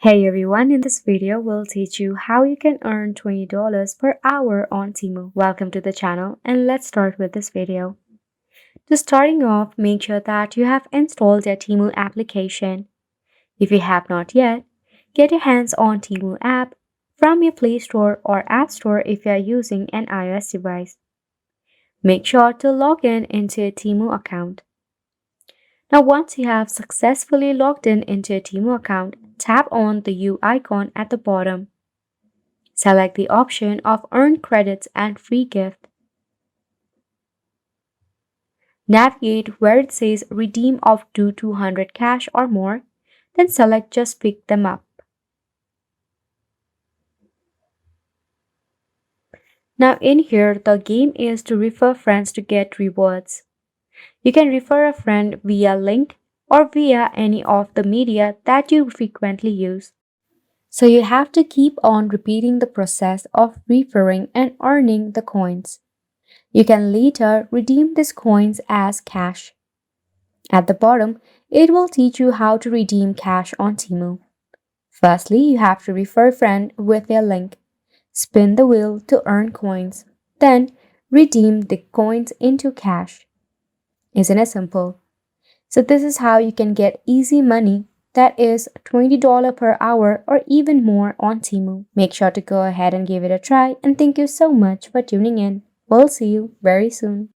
Hey everyone, in this video we'll teach you how you can earn $20 per hour on Temu. Welcome to the channel and let's start with this video. To starting off, make sure that you have installed your Temu application. If you have not yet, get your hands on Temu app from your Play Store or App Store if you are using an iOS device. Make sure to log in into your Temu account. Now once you have successfully logged in into your Temu account, tap on the U icon at the bottom. Select the option of Earn Credits and Free Gift. Navigate where it says Redeem up to 200 cash or more, then select Just Pick Them Up. Now in here, the game is to refer friends to get rewards. You can refer a friend via link or via any of the media that you frequently use. So you have to keep on repeating the process of referring and earning the coins. You can later redeem these coins as cash. At the bottom, it will teach you how to redeem cash on Temu. Firstly, you have to refer a friend with their link. Spin the wheel to earn coins. Then, redeem the coins into cash. Isn't it simple? So this is how you can get easy money, that is $20 per hour or even more on Temu. Make sure to go ahead and give it a try, and thank you so much for tuning in. We'll see you very soon.